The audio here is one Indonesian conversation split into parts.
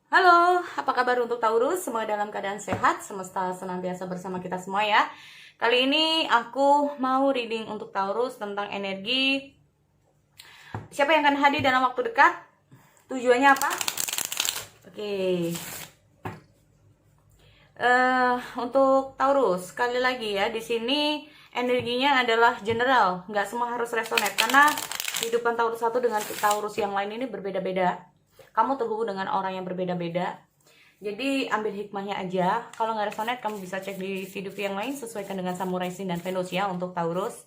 Halo, apa kabar untuk Taurus? Semoga dalam keadaan sehat, semesta senantiasa bersama kita semua ya. Kali ini aku mau reading untuk Taurus tentang energi. Siapa yang akan hadir dalam waktu dekat? Tujuannya apa? Oke. Untuk Taurus, sekali lagi ya, di sini energinya adalah general. Nggak semua harus resonate, karena kehidupan Taurus satu dengan Taurus yang lain ini berbeda-beda. Kamu terhubung dengan orang yang berbeda-beda. Jadi ambil hikmahnya aja. Kalau nggak resonate, kamu bisa cek di video yang lain. Sesuaikan dengan Samurai Sin dan Venus ya untuk Taurus.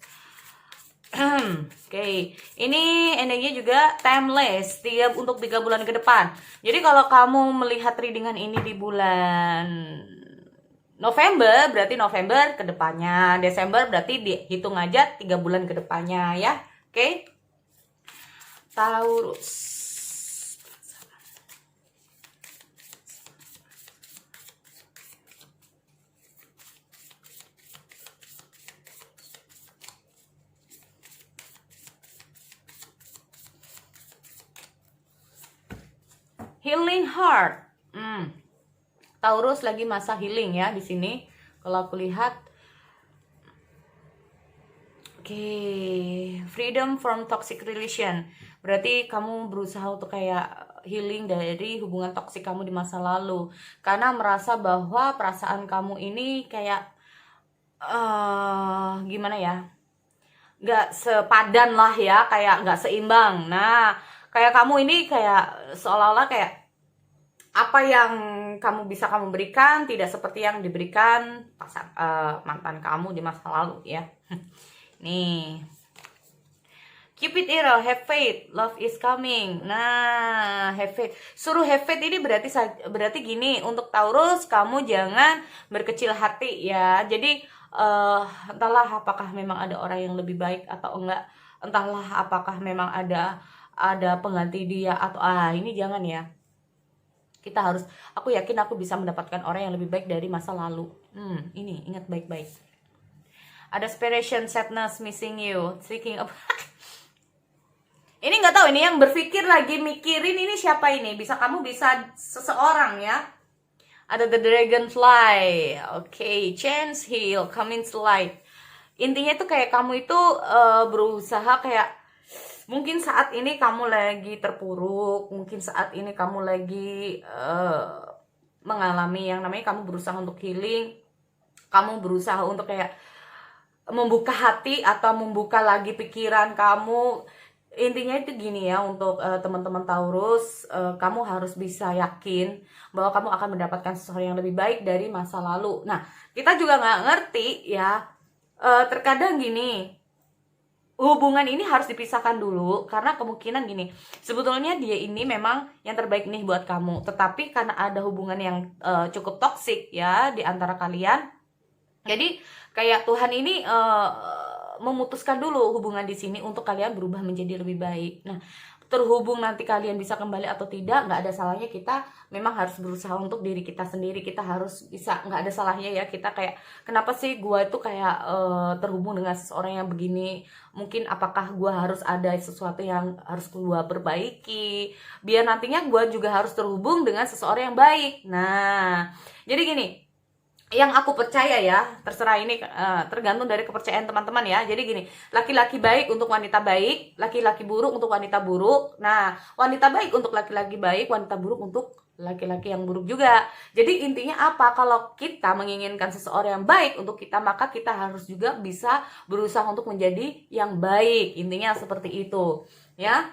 Oke, ini energinya juga timeless untuk 3 bulan ke depan. Jadi kalau kamu melihat readingan ini di bulan November, berarti November ke depannya. Desember berarti dihitung aja 3 bulan ke depannya ya. Oke. Taurus. Healing heart. Taurus lagi masa healing ya di sini. Kalau aku lihat, oke, freedom from toxic relation. Berarti kamu berusaha untuk kayak healing dari hubungan toksik kamu di masa lalu. Karena merasa bahwa perasaan kamu ini kayak gimana ya? Nggak sepadan lah ya, kayak nggak seimbang. Nah, kayak kamu ini kayak seolah-olah kayak apa yang kamu bisa kamu berikan tidak seperti yang diberikan mantan kamu di masa lalu ya. Nih, keep it real, have faith, love is coming. Nah, have faith. Suruh have faith ini berarti gini, untuk Taurus kamu jangan berkecil hati ya. Jadi entahlah apakah memang ada orang yang lebih baik atau enggak. Entahlah apakah memang ada pengganti dia atau ini jangan ya. Aku yakin aku bisa mendapatkan orang yang lebih baik dari masa lalu. Ini ingat baik-baik. Ada desperation, sadness, missing you, thinking of ini nggak tahu, ini yang berpikir lagi mikirin ini siapa ini. Bisa seseorang ya. Ada the dragonfly. Oke, chance heal, coming to light. Intinya itu kayak kamu itu berusaha kayak mungkin saat ini kamu lagi terpuruk, mungkin saat ini kamu lagi mengalami yang namanya kamu berusaha untuk healing, kamu berusaha untuk kayak membuka hati atau membuka lagi pikiran kamu. Intinya itu gini ya, untuk teman-teman Taurus, kamu harus bisa yakin bahwa kamu akan mendapatkan sesuatu yang lebih baik dari masa lalu. Nah, kita juga nggak ngerti ya, terkadang gini, hubungan ini harus dipisahkan dulu karena kemungkinan gini, sebetulnya dia ini memang yang terbaik nih buat kamu, tetapi karena ada hubungan yang cukup toksik ya di antara kalian, jadi kayak Tuhan ini memutuskan dulu hubungan di sini untuk kalian berubah menjadi lebih baik. Nah, terhubung nanti kalian bisa kembali atau tidak, nggak ada salahnya kita memang harus berusaha untuk diri kita sendiri. Kita harus bisa, nggak ada salahnya ya kita kayak, kenapa sih gue itu kayak terhubung dengan seseorang yang begini, mungkin apakah gue harus ada sesuatu yang harus gue perbaiki biar nantinya gue juga harus terhubung dengan seseorang yang baik. Nah, jadi gini, yang aku percaya ya, terserah ini tergantung dari kepercayaan teman-teman ya. Jadi gini, laki-laki baik untuk wanita baik, laki-laki buruk untuk wanita buruk. Nah, wanita baik untuk laki-laki baik, wanita buruk untuk laki-laki yang buruk juga. Jadi intinya apa? Kalau kita menginginkan seseorang yang baik untuk kita, maka kita harus juga bisa berusaha untuk menjadi yang baik. Intinya seperti itu, ya.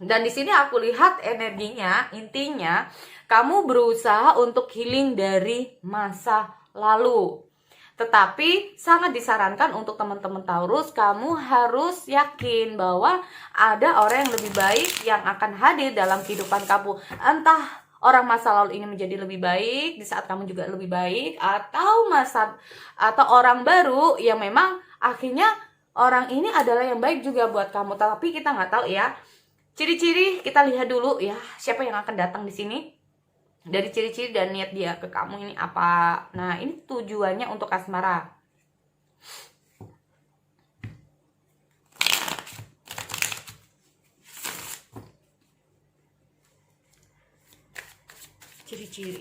Dan di sini aku lihat energinya, intinya kamu berusaha untuk healing dari masa lalu. Tetapi sangat disarankan untuk teman-teman Taurus, kamu harus yakin bahwa ada orang yang lebih baik yang akan hadir dalam kehidupan kamu. Entah orang masa lalu ini menjadi lebih baik di saat kamu juga lebih baik, atau orang baru yang memang akhirnya orang ini adalah yang baik juga buat kamu. Tapi kita nggak tahu ya. Ciri-ciri kita lihat dulu ya, siapa yang akan datang di sini. Dari ciri-ciri dan niat dia ke kamu ini apa. Nah, ini tujuannya untuk asmara. ciri-ciri.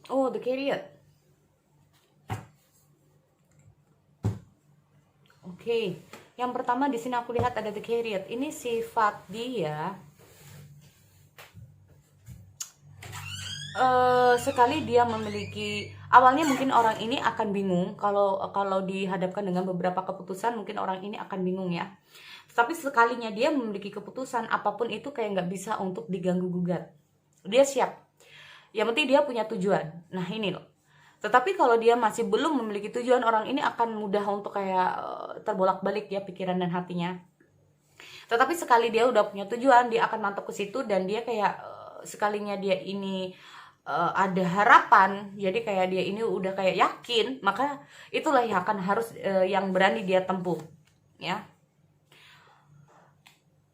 Oh, the Chariot. Oke. Yang pertama di sini aku lihat ada the Chariot. Ini sifat dia. Sekali dia memiliki, awalnya mungkin orang ini akan bingung kalau dihadapkan dengan beberapa keputusan, mungkin orang ini akan bingung ya. Tapi sekalinya dia memiliki keputusan, apapun itu kayak nggak bisa untuk diganggu gugat. Dia siap. Yang penting dia punya tujuan. Nah ini loh. Tetapi kalau dia masih belum memiliki tujuan, orang ini akan mudah untuk kayak terbolak-balik ya pikiran dan hatinya. Tetapi sekali dia udah punya tujuan, dia akan mantap ke situ, dan dia kayak sekalinya dia ini ada harapan, jadi kayak dia ini udah kayak yakin, maka itulah yang akan harus yang berani dia tempuh, ya.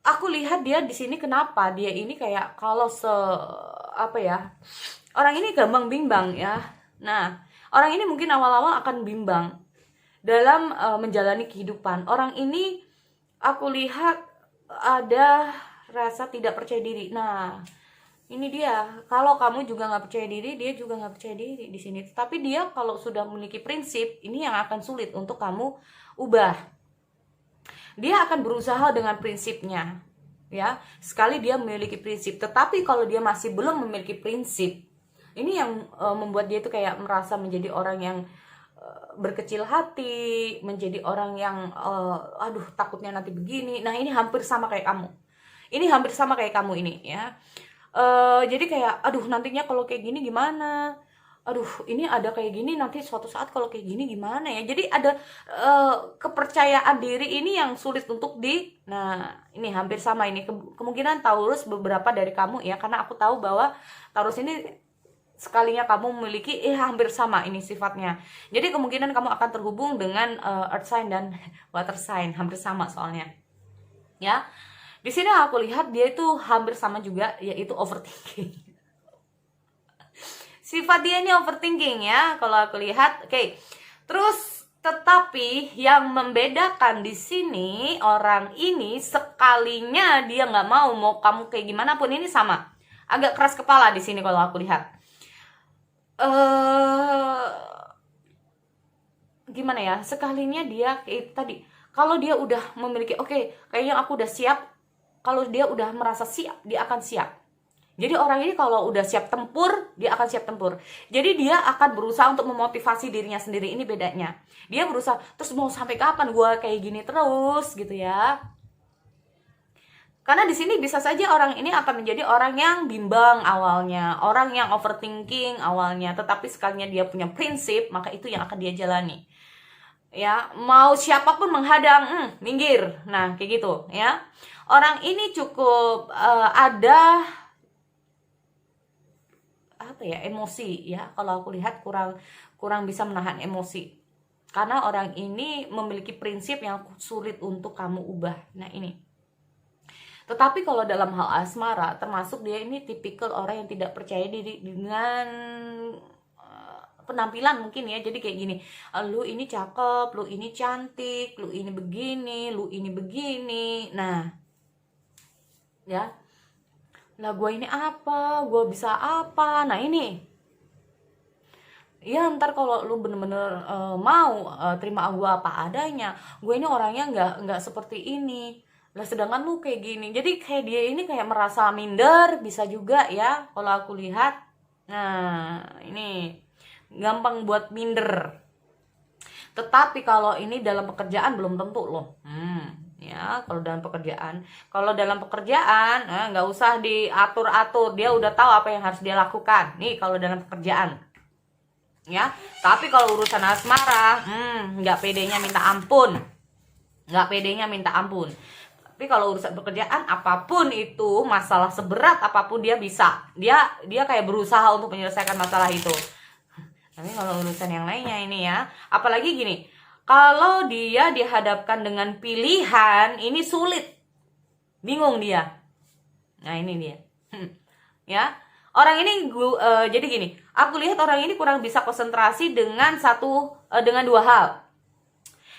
Aku lihat dia di sini, kenapa dia ini kayak kalau apa ya, orang ini gampang bimbang ya. Nah, orang ini mungkin awal-awal akan bimbang dalam menjalani kehidupan. Orang ini aku lihat ada rasa tidak percaya diri. Nah, ini dia. Kalau kamu juga nggak percaya diri, dia juga nggak percaya diri di sini. Tapi dia kalau sudah memiliki prinsip, ini yang akan sulit untuk kamu ubah. Dia akan berusaha dengan prinsipnya, ya. Sekali dia memiliki prinsip, tetapi kalau dia masih belum memiliki prinsip, ini yang membuat dia itu kayak merasa menjadi orang yang berkecil hati, menjadi orang yang aduh takutnya nanti begini. Nah ini hampir sama kayak kamu. Ini hampir sama kayak kamu ini ya. Jadi kayak aduh nantinya kalau kayak gini gimana? Aduh ini ada kayak gini, nanti suatu saat kalau kayak gini gimana ya? Jadi ada kepercayaan diri ini yang sulit untuk nah ini hampir sama ini. Kemungkinan Taurus beberapa dari kamu ya, karena aku tahu bahwa Taurus ini sekalinya kamu memiliki hampir sama ini sifatnya. Jadi kemungkinan kamu akan terhubung dengan earth sign dan water sign, hampir sama soalnya. Ya. Di sini aku lihat dia itu hampir sama juga, yaitu overthinking. Sifat dia ini overthinking ya, kalau aku lihat. Oke. Terus tetapi yang membedakan di sini, orang ini sekalinya dia nggak mau kamu kayak gimana pun, ini sama. Agak keras kepala di sini kalau aku lihat. Gimana ya, sekalinya dia kayak tadi, kalau dia udah memiliki kayaknya aku udah siap, kalau dia udah merasa siap, dia akan siap. Jadi orang ini kalau udah siap tempur, dia akan siap tempur. Jadi dia akan berusaha untuk memotivasi dirinya sendiri. Ini bedanya, dia berusaha terus, mau sampai kapan gue kayak gini terus gitu ya. Karena di sini bisa saja orang ini akan menjadi orang yang bimbang awalnya, orang yang overthinking awalnya, tetapi sekalinya dia punya prinsip, maka itu yang akan dia jalani. Ya, mau siapapun menghadang, minggir. Nah, kayak gitu, ya. Orang ini cukup ada apa ya, emosi ya. Kalau aku lihat kurang bisa menahan emosi. Karena orang ini memiliki prinsip yang sulit untuk kamu ubah. Nah, ini. Tetapi kalau dalam hal asmara, termasuk dia ini tipikal orang yang tidak percaya diri dengan penampilan mungkin ya. Jadi kayak gini, lu ini cakep, lu ini cantik, lu ini begini, lu ini begini. Nah, ya. Lah gue ini apa? Gue bisa apa? Nah ini. Ya ntar kalau lu bener-bener mau terima gue apa adanya, gue ini orangnya nggak seperti ini. Lah sedangkan lu kayak gini. Jadi kayak dia ini kayak merasa minder, bisa juga ya kalau aku lihat. Nah ini gampang buat minder. Tetapi kalau ini dalam pekerjaan belum tentu loh. Ya kalau dalam pekerjaan nggak usah diatur-atur, dia udah tahu apa yang harus dia lakukan. Nih kalau dalam pekerjaan ya. Tapi kalau urusan asmara nggak pedenya minta ampun. Tapi kalau urusan pekerjaan, apapun itu, masalah seberat apapun dia bisa. Dia kayak berusaha untuk menyelesaikan masalah itu. Tapi kalau urusan yang lainnya ini ya, apalagi gini, kalau dia dihadapkan dengan pilihan, ini sulit. Bingung dia. Nah ini dia. Ya, orang ini jadi gini, aku lihat orang ini kurang bisa konsentrasi dengan dengan dua hal.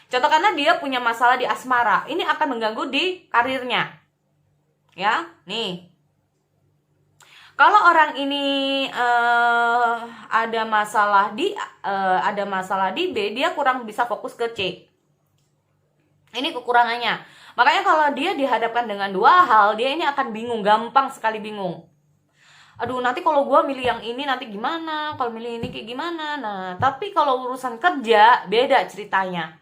Contoh, karena dia punya masalah di asmara, ini akan mengganggu di karirnya. Ya, nih. Kalau orang ini ada masalah di B, dia kurang bisa fokus ke C. Ini kekurangannya. Makanya kalau dia dihadapkan dengan dua hal, dia ini akan bingung, gampang sekali bingung. Aduh, nanti kalau gue milih yang ini nanti gimana? Kalau milih ini kayak gimana? Nah, tapi kalau urusan kerja beda ceritanya.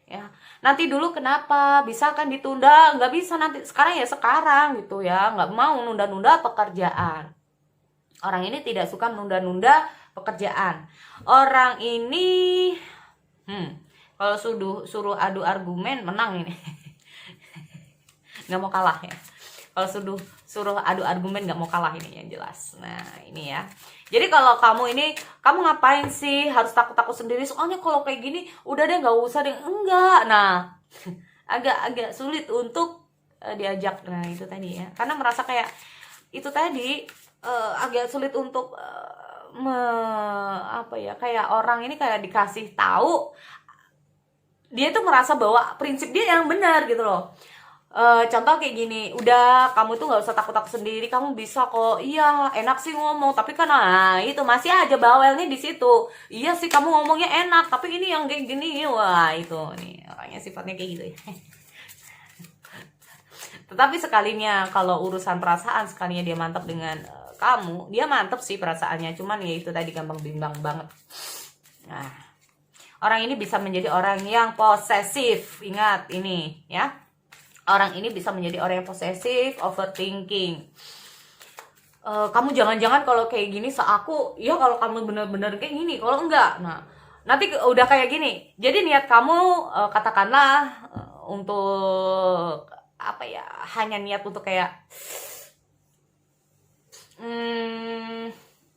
Ya, nanti dulu kenapa? Bisa kan ditunda? Nggak bisa nanti, sekarang ya sekarang gitu ya. Nggak mau nunda-nunda pekerjaan. Orang ini tidak suka nunda-nunda pekerjaan. Orang ini kalau suruh adu argumen menang ini. Nggak mau kalah ya. Kalau suruh adu argumen nggak mau kalah ini yang jelas. Nah ini ya. Jadi kalau kamu ngapain sih harus takut-takut sendiri? Soalnya kalau kayak gini udah deh nggak usah deh. Enggak. Nah agak sulit untuk diajak. Nah itu tadi ya. Karena merasa kayak itu tadi agak sulit untuk kayak orang ini kayak dikasih tahu. Dia tuh merasa bahwa prinsip dia yang benar gitu loh. Contoh kayak gini, udah kamu tuh nggak usah takut-takut sendiri, kamu bisa kok. Iya, enak sih ngomong, tapi kan itu masih aja bawelnya di situ. Iya sih kamu ngomongnya enak, tapi ini yang kayak gini, wah itu nih orangnya sifatnya kayak gitu ya. Tetapi sekalinya kalau urusan perasaan, sekalinya dia mantap dengan kamu, dia mantap sih perasaannya, cuman ya itu tadi gampang bimbang banget. Nah, orang ini bisa menjadi orang yang posesif, ingat ini ya. Orang ini bisa menjadi orang yang posesif, overthinking. Kamu jangan-jangan kalau kayak gini seaku, ya kalau kamu bener-bener kayak gini, kalau enggak, nah nanti udah kayak gini. Jadi niat kamu katakanlah untuk apa ya, hanya niat untuk kayak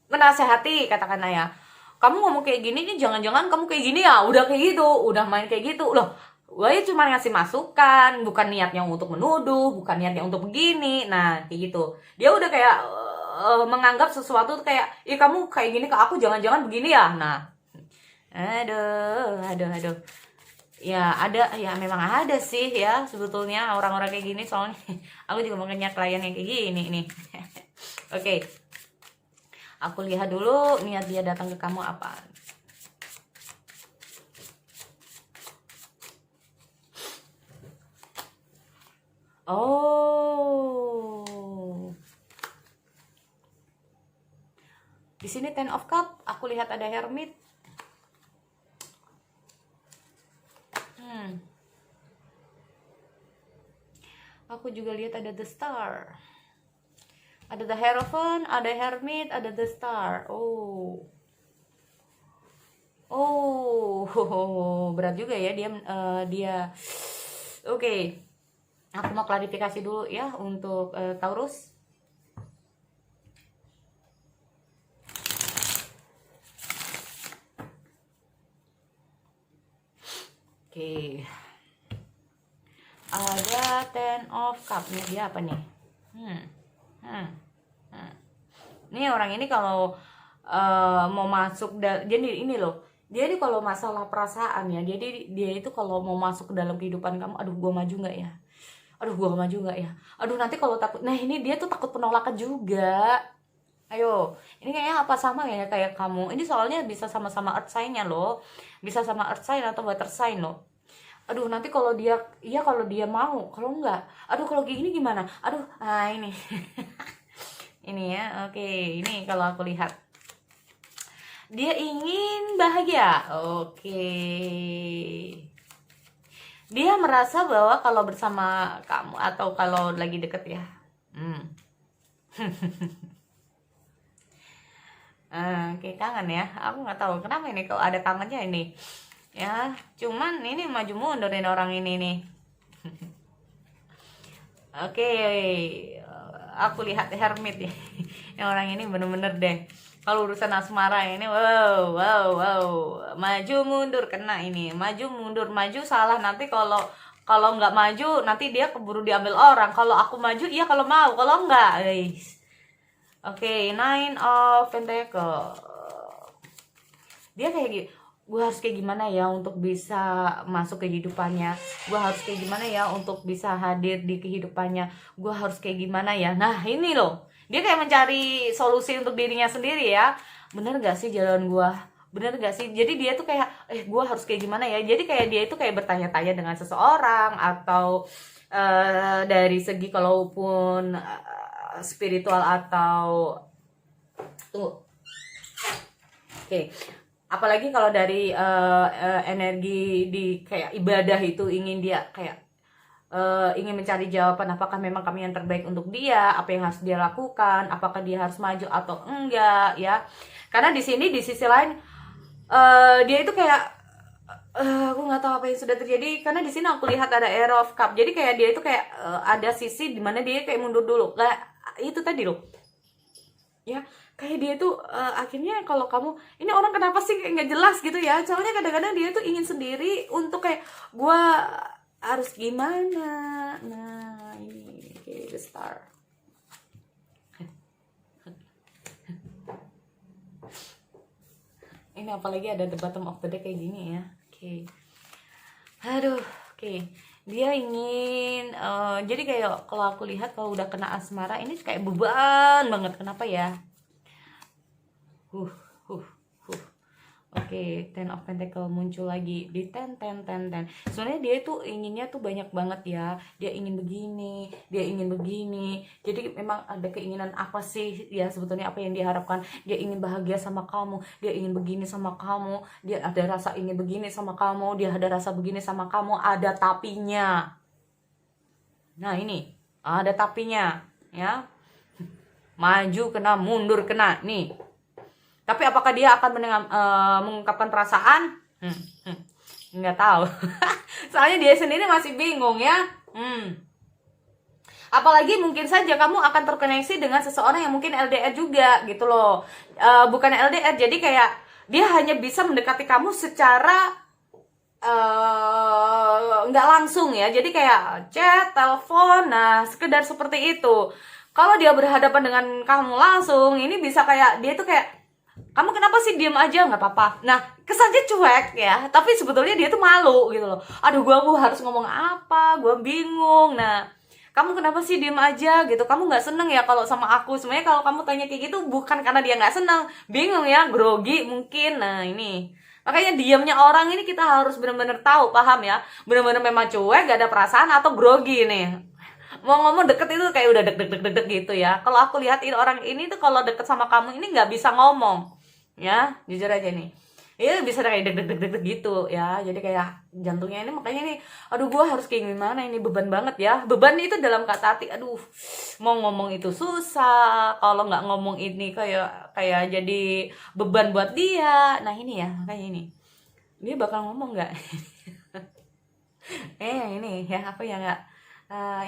menasehati katakanlah ya. Kamu ngomong kayak gini nih, jangan-jangan kamu kayak gini ya, udah kayak gitu, udah main kayak gitu loh. Gue cuma ngasih masukan, bukan niatnya untuk menuduh, bukan niatnya untuk begini. Nah kayak gitu, dia udah kayak menganggap sesuatu tuh kayak, kamu kayak gini ke aku, jangan-jangan begini ya. Nah aduh ya ada, ya memang ada sih ya sebetulnya orang-orang kayak gini. Soalnya aku juga makanya klien yang kayak gini nih. Oke, aku lihat dulu niat dia datang ke kamu apa. Oh, di sini Ten of Cup, aku lihat ada Hermit. Aku juga lihat ada The Star. Ada The Hierophant, ada Hermit, ada The Star. Oh, berat juga ya dia. Oke. Aku mau klarifikasi dulu ya untuk Taurus. Oke. Ada Ten of Cup. Nih dia apa nih? Nih orang ini kalau mau masuk jadi ini loh. Dia ini kalau masalah perasaan ya, dia itu kalau mau masuk ke dalam kehidupan kamu, aduh gue maju nggak ya? Aduh gue maju nggak ya? Aduh nanti kalau takut. Nah ini dia tuh takut penolakan juga. Ayo, ini kayaknya apa sama ya kayak kamu. Ini soalnya bisa sama-sama earth sign-nya loh. Bisa sama earth sign atau water sign loh. Aduh nanti kalau dia, iya kalau dia mau, kalau enggak, aduh kalau gini gimana? Aduh, ini. Ini ya, oke. Ini kalau aku lihat. Dia ingin bahagia. Oke. Dia merasa bahwa kalau bersama kamu atau kalau lagi deket ya, kayak kangen ya. Aku nggak tahu kenapa ini kalau ada kangennya ini. Ya, cuman ini maju mundurin orang ini nih. Oke, aku lihat Hermit ya. Yang orang ini bener-bener deh. Kalau urusan asmara ini, wow, maju mundur kena ini, maju mundur, maju salah nanti kalau Kalau nggak maju nanti dia keburu diambil orang. Kalau aku maju iya kalau mau, kalau nggak guys. Oke, Nine of Pentacle. Dia kayak gitu, gue harus kayak gimana ya untuk bisa masuk kehidupannya, gue harus kayak gimana ya untuk bisa hadir di kehidupannya, gue harus kayak gimana ya. Nah ini loh, dia kayak mencari solusi untuk dirinya sendiri ya. Bener gak sih jalan gue, bener gak sih? Jadi dia tuh kayak gue harus kayak gimana ya. Jadi kayak dia itu kayak bertanya-tanya dengan seseorang, atau dari segi kalaupun spiritual atau tuh. Oke, apalagi kalau dari energi di kayak ibadah itu, ingin dia kayak ingin mencari jawaban apakah memang kami yang terbaik untuk dia, apa yang harus dia lakukan, apakah dia harus maju atau enggak ya. Karena di sini di sisi lain dia itu kayak aku nggak tahu apa yang sudah terjadi, karena di sini aku lihat ada Air of Cup. Jadi kayak dia itu kayak ada sisi dimana dia kayak mundur dulu, kayak itu tadi loh ya. Kayak dia tuh akhirnya kalau kamu ini orang kenapa sih kayak nggak jelas gitu ya. Soalnya kadang-kadang dia tuh ingin sendiri untuk kayak gue harus gimana. Nah ini kayak the star. Ini apalagi ada the bottom of the deck kayak gini ya. Oke. Aduh, oke. Dia ingin jadi kayak kalau aku lihat kalau udah kena asmara ini kayak beban banget. Kenapa ya? Oke, Ten of Pentacle muncul lagi di ten. Sebenarnya dia itu inginnya tuh banyak banget ya. Dia ingin begini, dia ingin begini. Jadi memang ada keinginan apa sih ya sebetulnya, apa yang diharapkan. Dia ingin bahagia sama kamu, dia ingin begini sama kamu, dia ada rasa ingin begini sama kamu, dia ada rasa begini sama kamu, ada tapinya. Nah ini, ada tapinya ya. Maju kena, mundur kena nih. Tapi apakah dia akan mengungkapkan perasaan? Nggak tahu. Soalnya dia sendiri masih bingung ya. Apalagi mungkin saja kamu akan terkoneksi dengan seseorang yang mungkin LDR juga gitu loh. Bukan LDR, jadi kayak dia hanya bisa mendekati kamu secara nggak langsung ya. Jadi kayak chat, telepon, nah sekedar seperti itu. Kalau dia berhadapan dengan kamu langsung, ini bisa kayak dia tuh kayak, kamu kenapa sih diem aja, nggak apa-apa. Nah kesannya cuek ya, tapi sebetulnya dia tuh malu gitu loh. Aduh gue harus ngomong apa, gue bingung. Nah kamu kenapa sih diem aja gitu, kamu nggak seneng ya kalau sama aku. Sebenarnya kalau kamu tanya kayak gitu bukan karena dia nggak seneng, bingung ya, grogi mungkin. Nah ini makanya diamnya orang ini kita harus benar-benar tahu, paham ya, benar-benar memang cuek, gak ada perasaan, atau grogi nih. Mau ngomong deket itu kayak udah deg gitu ya. Kalau aku lihat orang ini tuh kalau deket sama kamu ini nggak bisa ngomong ya, jujur aja nih. Iya bisa kayak deg gitu ya. Jadi kayak jantungnya ini, makanya nih aduh gue harus kayak gimana, ini beban banget ya. Beban itu dalam kata hati, aduh mau ngomong itu susah, kalau nggak ngomong ini kayak jadi beban buat dia. Nah ini ya, makanya ini dia bakal ngomong nggak? Ini ya aku ya nggak.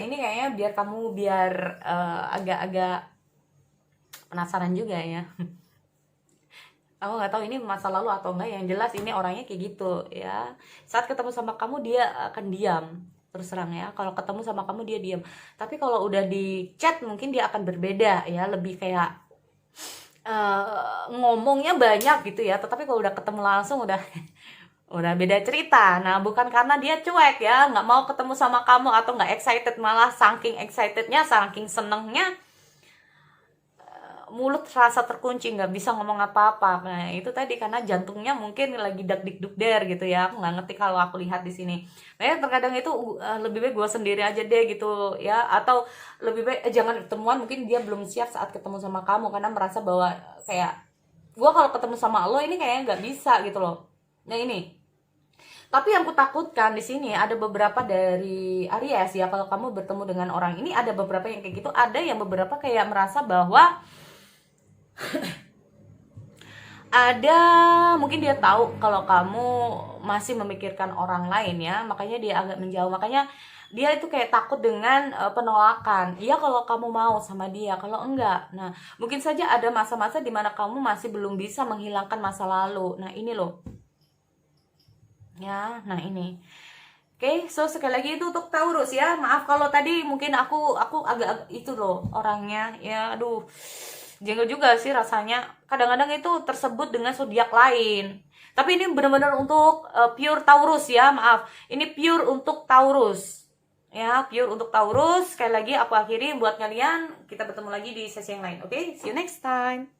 Ini kayaknya biar kamu agak-agak penasaran juga ya. Aku nggak tahu ini masa lalu atau enggak, yang jelas ini orangnya kayak gitu ya. Saat ketemu sama kamu dia akan diam, terus terang ya. Kalau ketemu sama kamu dia diam, tapi kalau udah di chat mungkin dia akan berbeda ya, lebih kayak ngomongnya banyak gitu ya. Tetapi kalau udah ketemu langsung udah beda cerita. Nah bukan karena dia cuek ya, nggak mau ketemu sama kamu atau nggak excited, malah saking excitednya, saking senengnya, mulut rasa terkunci, nggak bisa ngomong apa-apa. Nah itu tadi karena jantungnya mungkin lagi dak-dik-duk-der gitu ya. Aku nggak ngerti kalau aku lihat di sini. Nah terkadang itu lebih baik gue sendiri aja deh gitu ya, atau lebih baik jangan ketemuan. Mungkin dia belum siap saat ketemu sama kamu karena merasa bahwa kayak gue kalau ketemu sama lo ini kayaknya nggak bisa gitu loh. Nah ini. Tapi yang kutakutkan di sini ada beberapa dari Aries ya, kalau kamu bertemu dengan orang ini ada beberapa yang kayak gitu, ada yang beberapa kayak merasa bahwa ada mungkin dia tahu kalau kamu masih memikirkan orang lain ya, makanya dia agak menjauh. Makanya dia itu kayak takut dengan penolakan. Iya kalau kamu mau sama dia, kalau enggak. Nah mungkin saja ada masa-masa dimana kamu masih belum bisa menghilangkan masa lalu. Nah ini loh ya, nah ini Oke, so sekali lagi itu untuk Taurus ya. Maaf kalau tadi mungkin aku agak itu loh orangnya. Ya, aduh. Jengkel juga sih rasanya. Kadang-kadang itu tersebut dengan zodiak lain. Tapi ini benar-benar untuk pure Taurus ya, maaf. Ini pure untuk Taurus. Ya, pure untuk Taurus. Sekali lagi aku akhiri buat kalian. Kita bertemu lagi di sesi yang lain. Oke, see you next time.